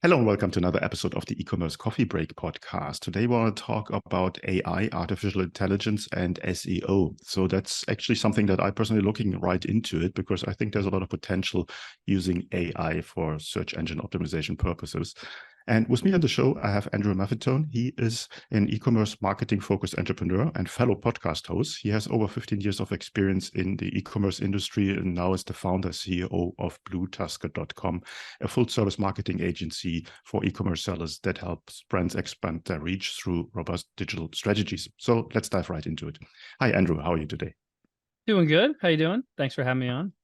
Hello and welcome to another episode of the E-commerce Coffee Break podcast. Today we want to talk about AI, artificial intelligence, and SEO. So that's actually something that I personally looking right into it because I think there's a lot of potential using AI for search engine optimization purposes. And with me on the show, I have Andrew Maffettone. He is an e-commerce marketing focused entrepreneur and fellow podcast host. He has over 15 years of experience in the e-commerce industry and now is the founder CEO of BlueTuskr.com, a full service marketing agency for e-commerce sellers that helps brands expand their reach through robust digital strategies. So let's dive right into it. Hi, Andrew. How are you today? Doing good. How you doing? Thanks for having me on.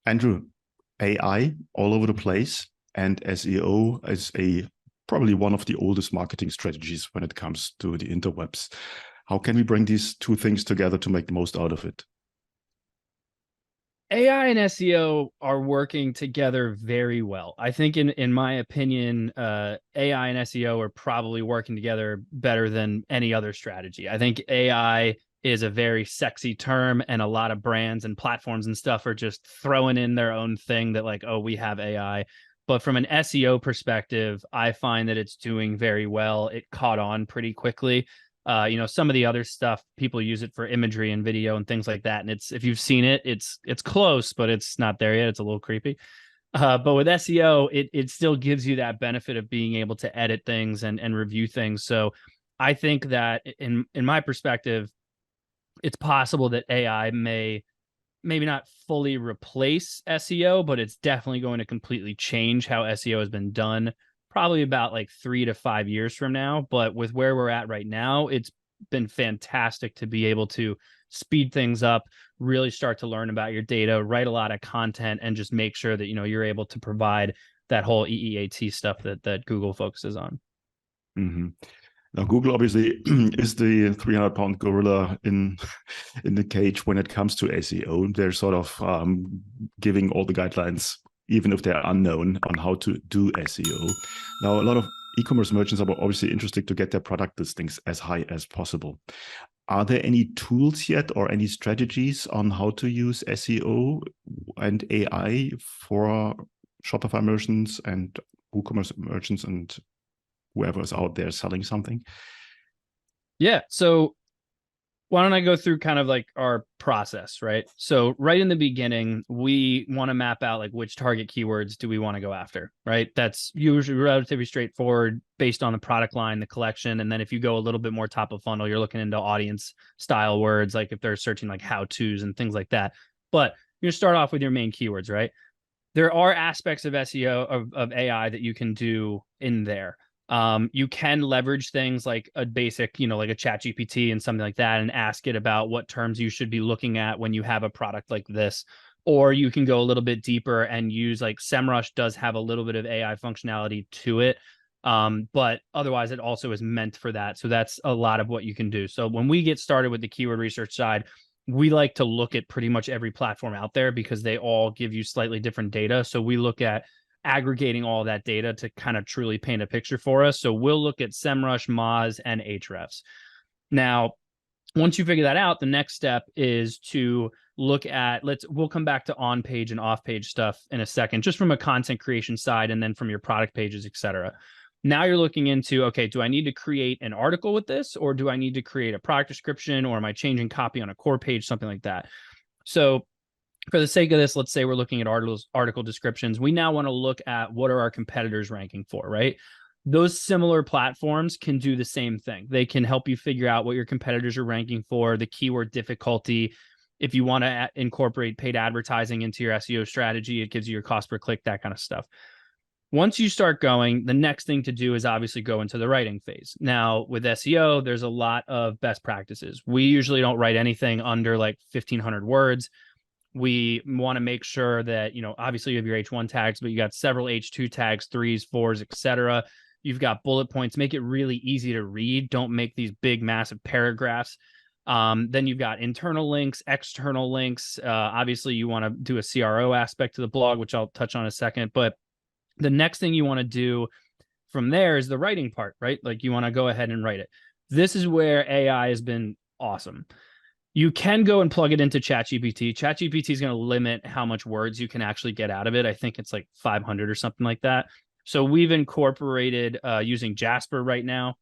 Andrew, AI all over the place, and SEO is probably one of the oldest marketing strategies when it comes to the interwebs. How can we bring these two things together to make the most out of it? AI and SEO are working together very well. I think in my opinion, AI and SEO are probably working together better than any other strategy. I think AI is a very sexy term, and a lot of brands and platforms and stuff are just throwing in their own thing that like, oh, we have AI. But from an SEO perspective, I find that it's doing very well. It caught on pretty quickly. Some of the other stuff, people use it for imagery and video and things like that. And it's, if you've seen it, it's close, but it's not there yet. It's a little creepy. But with SEO, it still gives you that benefit of being able to edit things and review things. So I think that in my perspective, it's possible that AI may maybe not fully replace SEO, but it's definitely going to completely change how SEO has been done, probably about like 3 to 5 years from now. But with where we're at right now, it's been fantastic to be able to speed things up, really start to learn about your data, write a lot of content, and just make sure that you're able to provide that whole EEAT stuff that Google focuses on. Mm-hmm. Now, Google obviously is the 300-pound gorilla in the cage when it comes to SEO. They're sort of giving all the guidelines, even if they're unknown, on how to do SEO. Now, a lot of e-commerce merchants are obviously interested to get their product listings as high as possible. Are there any tools yet or any strategies on how to use SEO and AI for Shopify merchants and WooCommerce merchants and whoever is out there selling something? Yeah. So why don't I go through kind of like our process, right? So right in the beginning, we want to map out like which target keywords do we want to go after, right? That's usually relatively straightforward based on the product line, the collection. And then if you go a little bit more top of funnel, you're looking into audience style words, like if they're searching like how-tos and things like that. But you start off with your main keywords, right? There are aspects of SEO of AI that you can do in there. You can leverage things like a basic, like a chat GPT and something like that and ask it about what terms you should be looking at when you have a product like this. Or you can go a little bit deeper and use like SEMrush does have a little bit of AI functionality to it. But otherwise it also is meant for that. So that's a lot of what you can do. So when we get started with the keyword research side, we like to look at pretty much every platform out there because they all give you slightly different data. So we look at aggregating all that data to kind of truly paint a picture for us. So we'll look at SEMrush, Moz, and Ahrefs. Now, once you figure that out, the next step is to look at, we'll come back to on-page and off-page stuff in a second, just from a content creation side and then from your product pages, etc. Now you're looking into, okay, do I need to create an article with this, or do I need to create a product description, or am I changing copy on a core page, something like that? So for the sake of this, let's say we're looking at article descriptions. We now want to look at what are our competitors ranking for, right? Those similar platforms can do the same thing. They can help you figure out what your competitors are ranking for, the keyword difficulty. If you want to incorporate paid advertising into your SEO strategy, it gives you your cost per click, that kind of stuff. Once you start going, the next thing to do is obviously go into the writing phase. Now, with SEO, there's a lot of best practices. We usually don't write anything under like 1,500 words. We want to make sure that, obviously you have your H1 tags, but you got several H2 tags, 3s, 4s, etc. You've got bullet points. Make it really easy to read. Don't make these big, massive paragraphs. Then you've got internal links, external links. Obviously, you want to do a CRO aspect to the blog, which I'll touch on in a second. But the next thing you want to do from there is the writing part, right? Like you want to go ahead and write it. This is where AI has been awesome. You can go and plug it into ChatGPT. ChatGPT is going to limit how much words you can actually get out of it. I think it's like 500 or something like that. So we've incorporated using Jasper right now.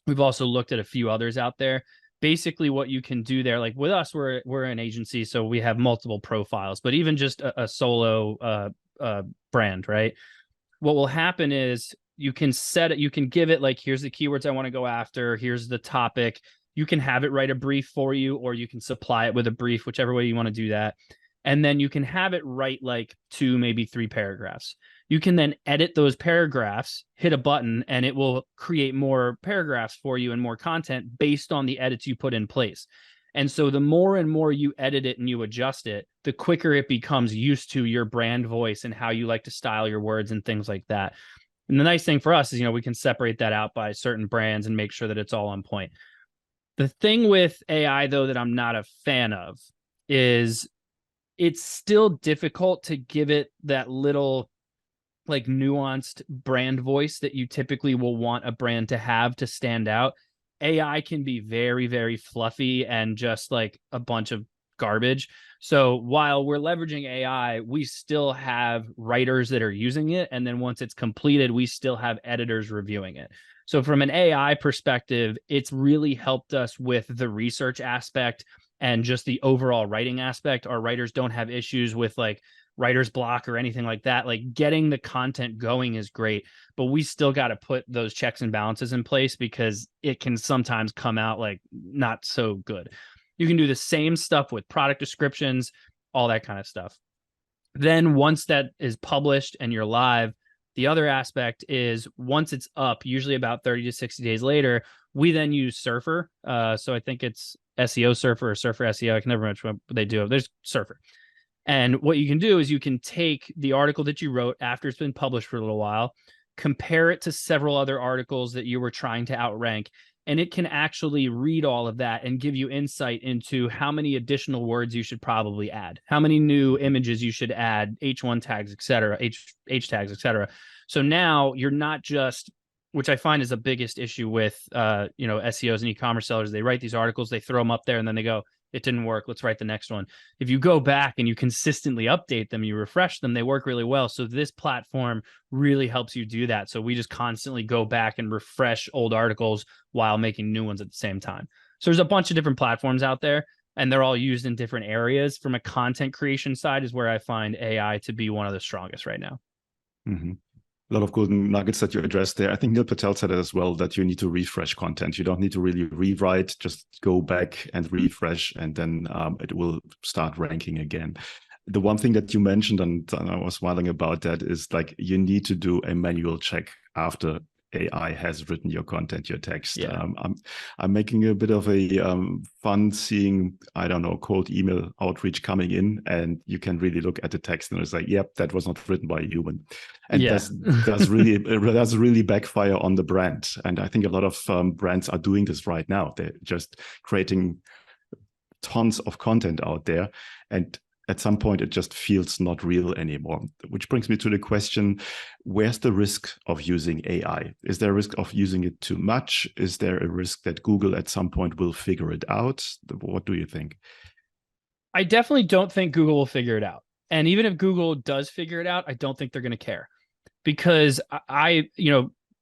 We've also looked at a few others out there. Basically, what you can do there, like with us, we're an agency, so we have multiple profiles, but even just a solo brand, right? What will happen is you can set it, you can give it like, here's the keywords I want to go after, here's the topic. You can have it write a brief for you, or you can supply it with a brief, whichever way you want to do that. And then you can have it write like 2, maybe 3 paragraphs. You can then edit those paragraphs, hit a button, and it will create more paragraphs for you and more content based on the edits you put in place. And so the more and more you edit it and you adjust it, the quicker it becomes used to your brand voice and how you like to style your words and things like that. And the nice thing for us is, we can separate that out by certain brands and make sure that it's all on point. The thing with AI, though, that I'm not a fan of is it's still difficult to give it that little like nuanced brand voice that you typically will want a brand to have to stand out. AI can be very, very fluffy and just like a bunch of garbage. So while we're leveraging AI, we still have writers that are using it. And then once it's completed, we still have editors reviewing it. So from an AI perspective, it's really helped us with the research aspect and just the overall writing aspect. Our writers don't have issues with like writer's block or anything like that. Like getting the content going is great, but we still got to put those checks and balances in place because it can sometimes come out like not so good. You can do the same stuff with product descriptions, all that kind of stuff. Then once that is published and you're live, the other aspect is once it's up, usually about 30 to 60 days later, we then use Surfer. So I think it's SEO Surfer or Surfer SEO. I can never remember what they do. There's Surfer. And what you can do is you can take the article that you wrote after it's been published for a little while, compare it to several other articles that you were trying to outrank, and it can actually read all of that and give you insight into how many additional words you should probably add, how many new images you should add, H1 tags, et cetera, H tags, et cetera. So now you're not just, which I find is the biggest issue with, SEOs and e-commerce sellers. They write these articles, they throw them up there, and then they go, it didn't work, let's write the next one. If you go back and you consistently update them, you refresh them, they work really well. So this platform really helps you do that. So we just constantly go back and refresh old articles while making new ones at the same time. So there's a bunch of different platforms out there, and they're all used in different areas. From a content creation side is where I find AI to be one of the strongest right now. Mm-hmm. A lot of golden nuggets that you addressed there. I think Neil Patel said it as well, that you need to refresh content. You don't need to really rewrite, just go back and refresh, and then it will start ranking again. The one thing that you mentioned, and I was smiling about that, is like you need to do a manual check after AI has written your content, your text. Yeah. I'm making a bit of a fun seeing, I don't know, cold email outreach coming in, and you can really look at the text and it's like, yep, that was not written by a human. And that's really backfire on the brand. And I think a lot of brands are doing this right now. They're just creating tons of content out there, and at some point it just feels not real anymore. Which brings me to the question, where's the risk of using AI? Is there a risk of using it too much? Is there a risk that Google at some point will figure it out? What do you think? I definitely don't think Google will figure it out. And even if Google does figure it out, I don't think they're going to care, because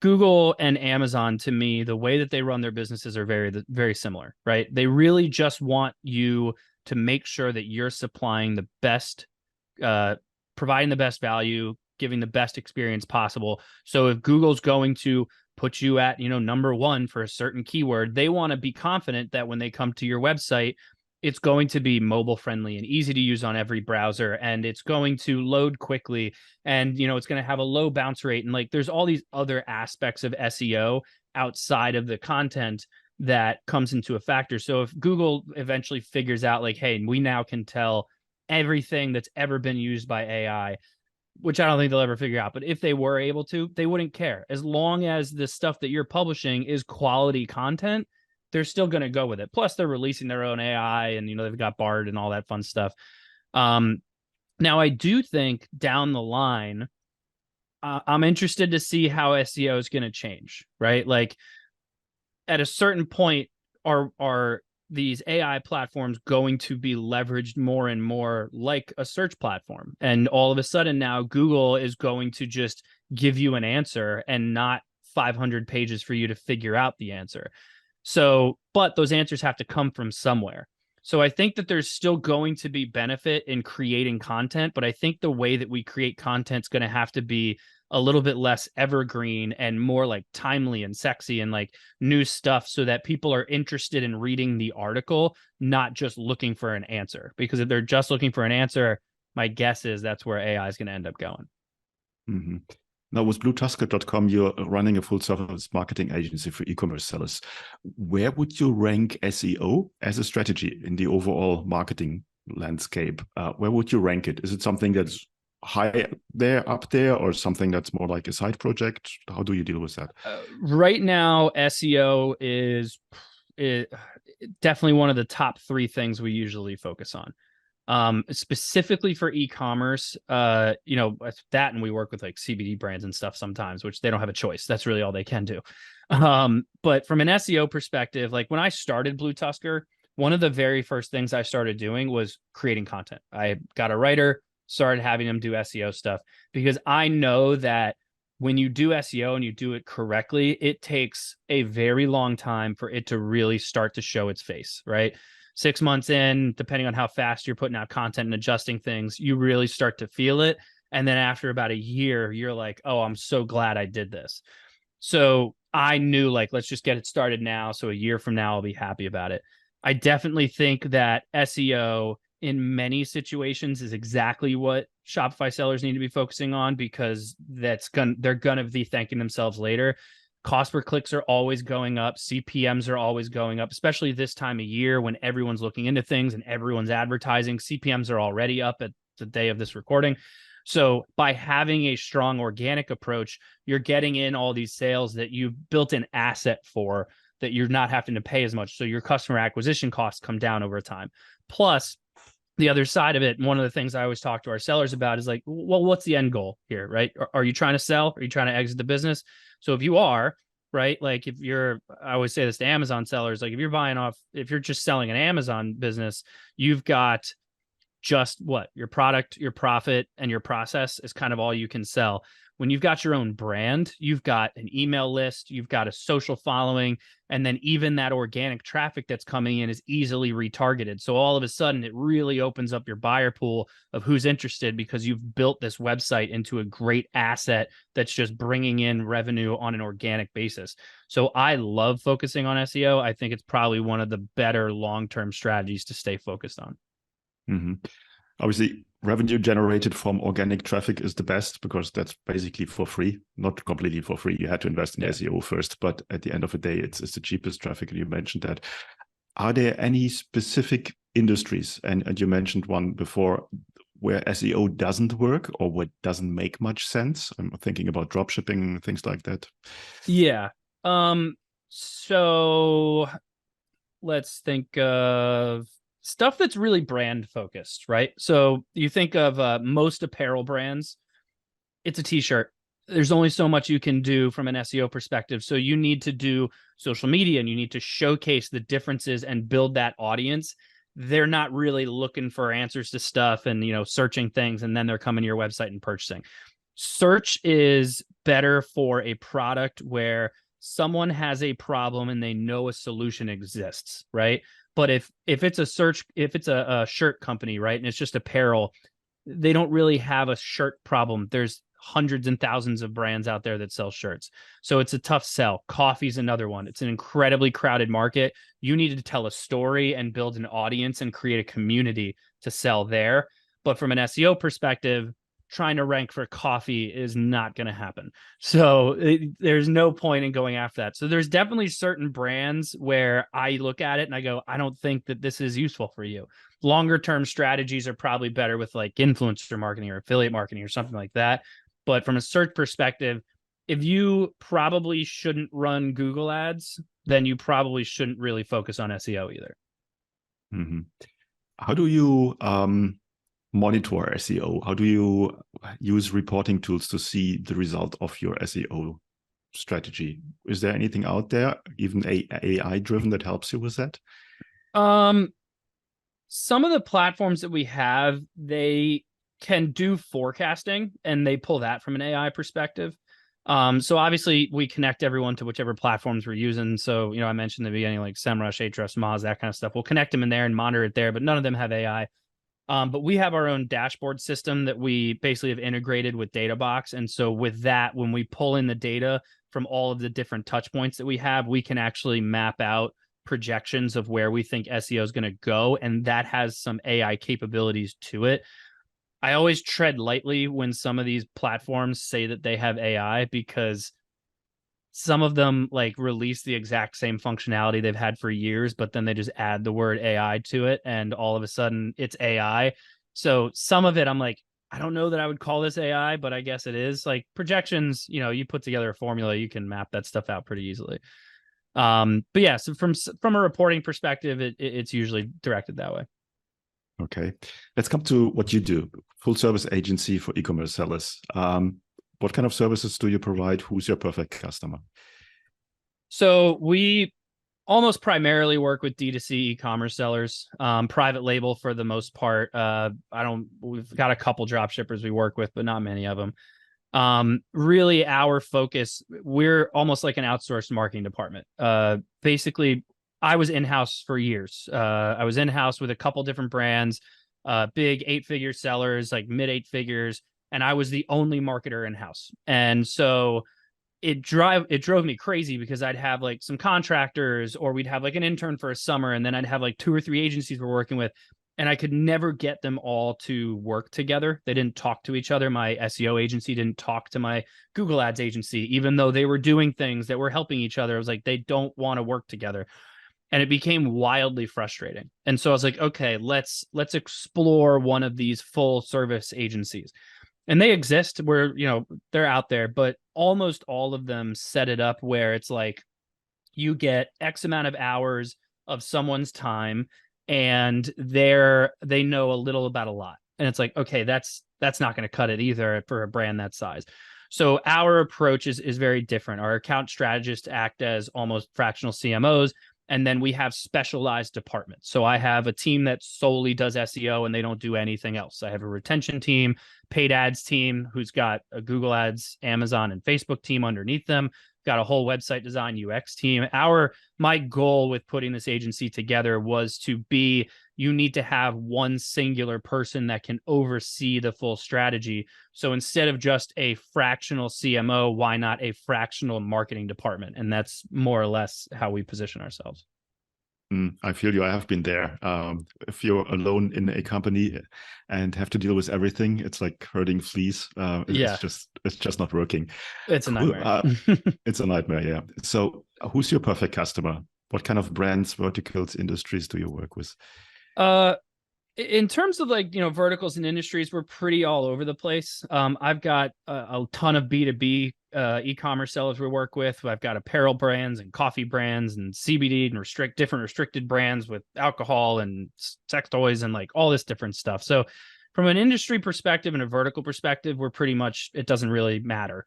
Google and Amazon, to me, the way that they run their businesses are very, very similar, right? They really just want you to make sure that you're supplying the best, providing the best value, giving the best experience possible. So if Google's going to put you at, number 1 for a certain keyword, they want to be confident that when they come to your website, it's going to be mobile friendly and easy to use on every browser, and it's going to load quickly, and it's going to have a low bounce rate, and like there's all these other aspects of SEO outside of the content that comes into a factor. So if Google eventually figures out like, hey, we now can tell everything that's ever been used by AI, which I don't think they'll ever figure out, but if they were able to, they wouldn't care. As long as the stuff that you're publishing is quality content, they're still going to go with it. Plus they're releasing their own AI, and they've got Bard and all that fun stuff. Now I do think down the line, I'm interested to see how SEO is going to change, right? Like at a certain point, are these AI platforms going to be leveraged more and more like a search platform? And all of a sudden now Google is going to just give you an answer and not 500 pages for you to figure out the answer. So, but those answers have to come from somewhere. So I think that there's still going to be benefit in creating content, but I think the way that we create content is going to have to be a little bit less evergreen and more like timely and sexy and like new stuff, so that people are interested in reading the article, not just looking for an answer. Because if they're just looking for an answer, my guess is that's where AI is going to end up going. Mm-hmm. Now, with BlueTuskr.com, you're running a full-service marketing agency for e-commerce sellers. Where would you rank SEO as a strategy in the overall marketing landscape? Where would you rank it? Is it something that's high there, up there, or something that's more like a side project? How do you deal with that? Right now, SEO is definitely one of the top 3 things we usually focus on. Specifically for e-commerce, you know, that, and we work with like CBD brands and stuff sometimes, which they don't have a choice. That's really all they can do. But from an SEO perspective, like when I started BlueTuskr, one of the very first things I started doing was creating content. I got a writer, started having them do SEO stuff, because I know that when you do SEO and you do it correctly, it takes a very long time for it to really start to show its face, right? 6 months in, depending on how fast you're putting out content and adjusting things, you really start to feel it. And then after about a year, you're like, oh, I'm so glad I did this. So I knew, like, let's just get it started now. So a year from now, I'll be happy about it. I definitely think that SEO in many situations is exactly what Shopify sellers need to be focusing on, because they're going to be thanking themselves later. Cost per clicks are always going up. CPMs are always going up, especially this time of year when everyone's looking into things and everyone's advertising. CPMs are already up at the day of this recording. So by having a strong organic approach, you're getting in all these sales that you've built an asset for, that you're not having to pay as much. So your customer acquisition costs come down over time. Plus, the other side of it, and one of the things I always talk to our sellers about is like, well, what's the end goal here, right? Are you trying to sell? Are you trying to exit the business? So if you are, right, like if you're, I always say this to Amazon sellers, like if you're just selling an Amazon business, you've got just what? Your product, your profit, and your process is kind of all you can sell. When you've got your own brand, you've got an email list, you've got a social following, and then even that organic traffic that's coming in is easily retargeted. So all of a sudden, it really opens up your buyer pool of who's interested, because you've built this website into a great asset that's just bringing in revenue on an organic basis. So I love focusing on SEO. I think it's probably one of the better long-term strategies to stay focused on. Mm-hmm. Obviously, revenue generated from organic traffic is the best, because that's basically for free, not completely for free. You had to invest in SEO first, but at the end of the day, it's the cheapest traffic, and you mentioned that. Are there any specific industries, and you mentioned one before, where SEO doesn't work or where it doesn't make much sense? I'm thinking about dropshipping, things like that. Yeah. So let's think of stuff that's really brand focused, right? So you think of most apparel brands, it's a t-shirt. There's only so much you can do from an SEO perspective. So you need to do social media, and you need to showcase the differences and build that audience. They're not really looking for answers to stuff and, you know, searching things, and then they're coming to your website and purchasing. Search is better for a product where someone has a problem and they know a solution exists, right? But if it's a shirt company, right, and it's just apparel, they don't really have a shirt problem. There's hundreds and thousands of brands out there that sell shirts. So it's a tough sell. Coffee's another one. It's an incredibly crowded market. You need to tell a story and build an audience and create a community to sell there. But from an SEO perspective, trying to rank for coffee is not going to happen. So there's no point in going after that. So there's definitely certain brands where I look at it and I go, I don't think that this is useful for you. Longer term strategies are probably better with like influencer marketing or affiliate marketing or something like that. But from a search perspective, if you probably shouldn't run Google ads, then you probably shouldn't really focus on SEO either. Mm-hmm. How do you monitor SEO? How do you use reporting tools to see the result of your SEO strategy? Is there anything out there, even AI driven, that helps you with that? Some of the platforms that we have, they can do forecasting, and they pull that from an AI perspective. So obviously we connect everyone to whichever platforms we're using. So, I mentioned in the beginning, like SEMrush, Ahrefs, Moz, that kind of stuff. We'll connect them in there and monitor it there, but none of them have AI. But we have our own dashboard system that we basically have integrated with DataBox. And so with that, when we pull in the data from all of the different touch points that we have, we can actually map out projections of where we think SEO is going to go. And that has some AI capabilities to it. I always tread lightly when some of these platforms say that they have AI, because some of them like release the exact same functionality they've had for years, but then they just add the word AI to it, and all of a sudden it's AI. So some of it I'm like, I don't know that I would call this AI, but I guess it is. Like projections, you put together a formula, you can map that stuff out pretty easily. But yeah, so from a reporting perspective, it's usually directed that way. Okay, let's come to what you do. Full service agency for e-commerce sellers. What kind of services do you provide? Who's your perfect customer? So we almost primarily work with D2C e-commerce sellers, private label for the most part. We've got a couple drop shippers we work with, but not many of them. Really our focus, we're almost like an outsourced marketing department. Basically, I was in-house for years. I was in-house with a couple different brands, big 8-figure sellers, like mid 8 figures. And I was the only marketer in-house. And so it drove me crazy, because I'd have like some contractors, or we'd have like an intern for a summer, and then I'd have like 2 or 3 agencies we're working with, and I could never get them all to work together. They didn't talk to each other. My SEO agency didn't talk to my Google Ads agency, even though they were doing things that were helping each other. I was like, they don't want to work together. And it became wildly frustrating. And so I was like, okay, let's explore one of these full service agencies. And they exist where, they're out there, but almost all of them set it up where it's like you get X amount of hours of someone's time, and they know a little about a lot. And it's like, okay, that's not going to cut it either for a brand that size. So our approach is very different. Our account strategists act as almost fractional CMOs. And then we have specialized departments. So I have a team that solely does SEO, and they don't do anything else. I have a retention team, paid ads team, who's got a Google Ads, Amazon, and Facebook team underneath them. Got a whole website design UX team. My goal with putting this agency together was to be, you need to have one singular person that can oversee the full strategy. So instead of just a fractional CMO, why not a fractional marketing department? And that's more or less how we position ourselves. I feel you. I have been there. If you're alone in a company and have to deal with everything, it's like herding fleas. It's just not working. It's a nightmare. It's a nightmare. Yeah. So, who's your perfect customer? What kind of brands, verticals, industries do you work with? In terms of like, verticals and industries, we're pretty all over the place. I've got a ton of B2B e-commerce sellers we work with. I've got apparel brands and coffee brands and CBD and different restricted brands with alcohol and sex toys and like all this different stuff. So from an industry perspective and a vertical perspective, we're pretty much, it doesn't really matter.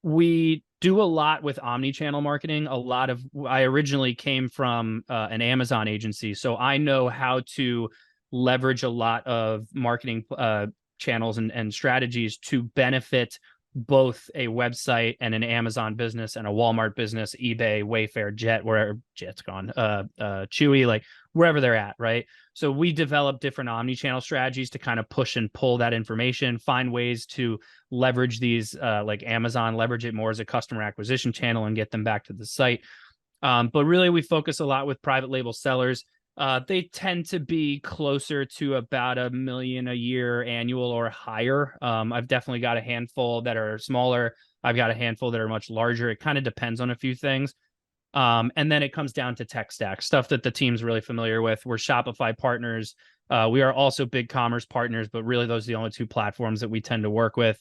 We do a lot with omni-channel marketing. I originally came from an Amazon agency, so I know how to leverage a lot of marketing channels and strategies to benefit both a website and an Amazon business and a Walmart business, eBay, Wayfair, Jet, wherever Jet's gone, Chewy, like wherever they're at, right? So we develop different omni-channel strategies to kind of push and pull that information, find ways to leverage these, like Amazon, leverage it more as a customer acquisition channel and get them back to the site. But really we focus a lot with private label sellers. They tend to be closer to about $1 million a year annual or higher. I've definitely got a handful that are smaller. I've got a handful that are much larger. It kind of depends on a few things. And then it comes down to tech stack, stuff that the team's really familiar with. We're Shopify partners. We are also BigCommerce partners, but really those are the only 2 platforms that we tend to work with.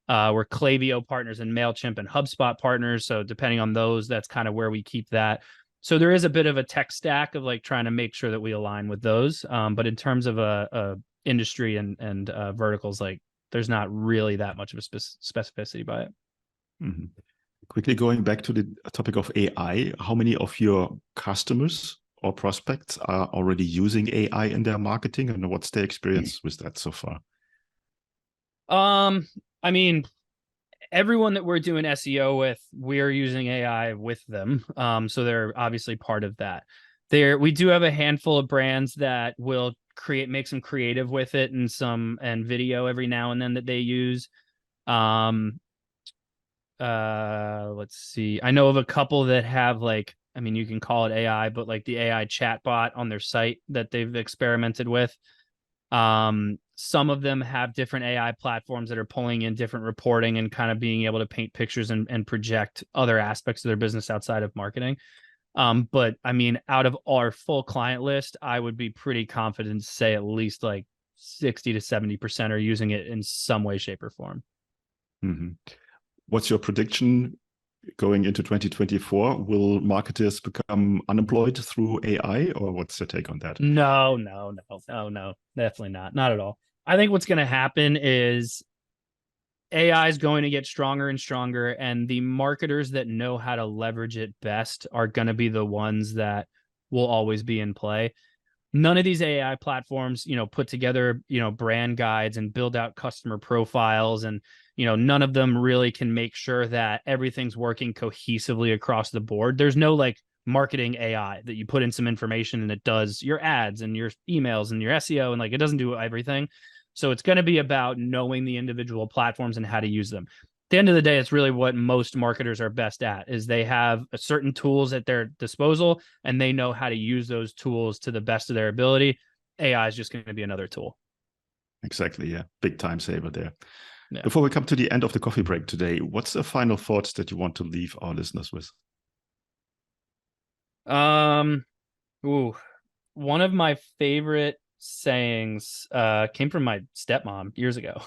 We're Klaviyo partners and MailChimp and HubSpot partners. So depending on those, that's kind of where we keep that. So there is a bit of a tech stack of like trying to make sure that we align with those. But in terms of a industry and verticals, like there's not really that much of a specificity by it. Mm-hmm. Quickly going back to the topic of AI, how many of your customers or prospects are already using AI in their marketing, and what's their experience with that so far? I mean, everyone that we're doing SEO with, we're using AI with them. So they're obviously part of that. We do have a handful of brands that will make some creative with it and video every now and then that they use. Let's see. I know of a couple that have like, I mean, you can call it AI, but like the AI chatbot on their site that they've experimented with. Some of them have different AI platforms that are pulling in different reporting and kind of being able to paint pictures and project other aspects of their business outside of marketing. But I mean, out of our full client list, I would be pretty confident to say at least like 60 to 70% are using it in some way, shape, or form. Mm-hmm. What's your prediction going into 2024? Will marketers become unemployed through AI, or what's your take on that? No, definitely not. Not at all. I think what's going to happen is AI is going to get stronger and stronger, and the marketers that know how to leverage it best are going to be the ones that will always be in play. None of these AI platforms, put together, brand guides and build out customer profiles. And, none of them really can make sure that everything's working cohesively across the board. There's no like marketing AI that you put in some information and it does your ads and your emails and your SEO. And like, it doesn't do everything. So it's going to be about knowing the individual platforms and how to use them. At the end of the day, it's really what most marketers are best at is they have certain tools at their disposal and they know how to use those tools to the best of their ability. AI is just going to be another tool. Exactly. Yeah. Big time saver there. Yeah. Before we come to the end of the coffee break today, what's the final thoughts that you want to leave our listeners with? One of my favorite sayings came from my stepmom years ago.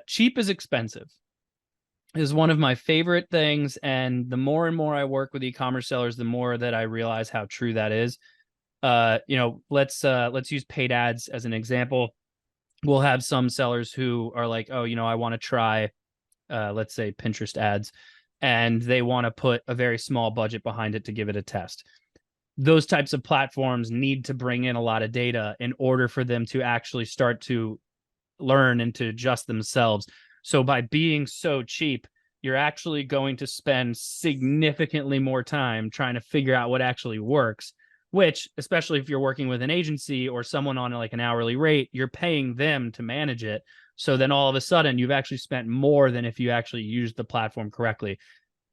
Cheap is expensive is one of my favorite things. And the more and more I work with e-commerce sellers, the more that I realize how true that is. Let's use paid ads as an example. We'll have some sellers who are like, oh, I want to try, let's say Pinterest ads, and they want to put a very small budget behind it to give it a test. Those types of platforms need to bring in a lot of data in order for them to actually start to learn and to adjust themselves. So by being so cheap, you're actually going to spend significantly more time trying to figure out what actually works, which, especially if you're working with an agency or someone on like an hourly rate, you're paying them to manage it. So then all of a sudden you've actually spent more than if you actually used the platform correctly.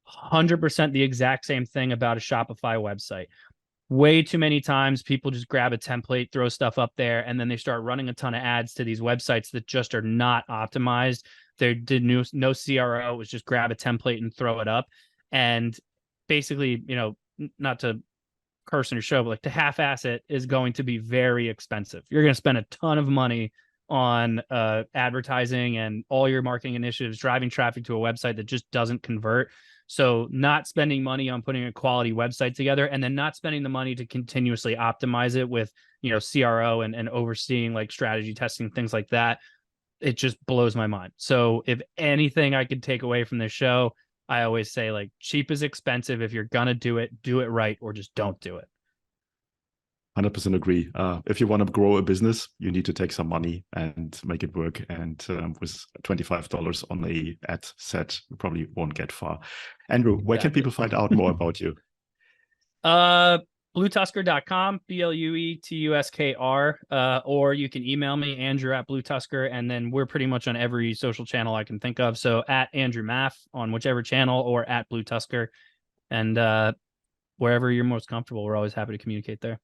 100% the exact same thing about a Shopify website. Way too many times people just grab a template, throw stuff up there, and then they start running a ton of ads to these websites that just are not optimized. They did no CRO. It was just grab a template and throw it up. And basically, not to curse on your show, but like to half-ass it is going to be very expensive. You're going to spend a ton of money on advertising and all your marketing initiatives, driving traffic to a website that just doesn't convert. So not spending money on putting a quality website together and then not spending the money to continuously optimize it with, CRO and overseeing like strategy testing, things like that. It just blows my mind. So if anything I could take away from this show, I always say like cheap is expensive. If you're going to do it right, or just don't do it. 100% agree. If you want to grow a business, you need to take some money and make it work. And with $25 on a ad set, you probably won't get far. Andrew, where can people find out more about you? BlueTuskr.com, BLUETUSKR, or you can email me, Andrew at BlueTuskr, and then we're pretty much on every social channel I can think of. So at Andrew Maff on whichever channel or at BlueTuskr, and wherever you're most comfortable, we're always happy to communicate there.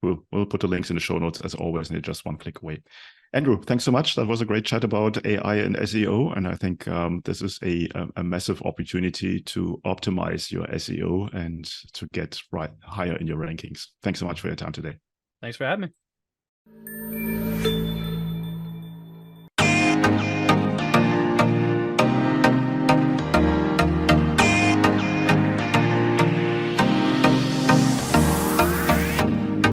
We'll put the links in the show notes as always, and it's just one click away. Andrew, thanks so much. That was a great chat about AI and SEO. And I think this is a massive opportunity to optimize your SEO and to get higher in your rankings. Thanks so much for your time today. Thanks for having me.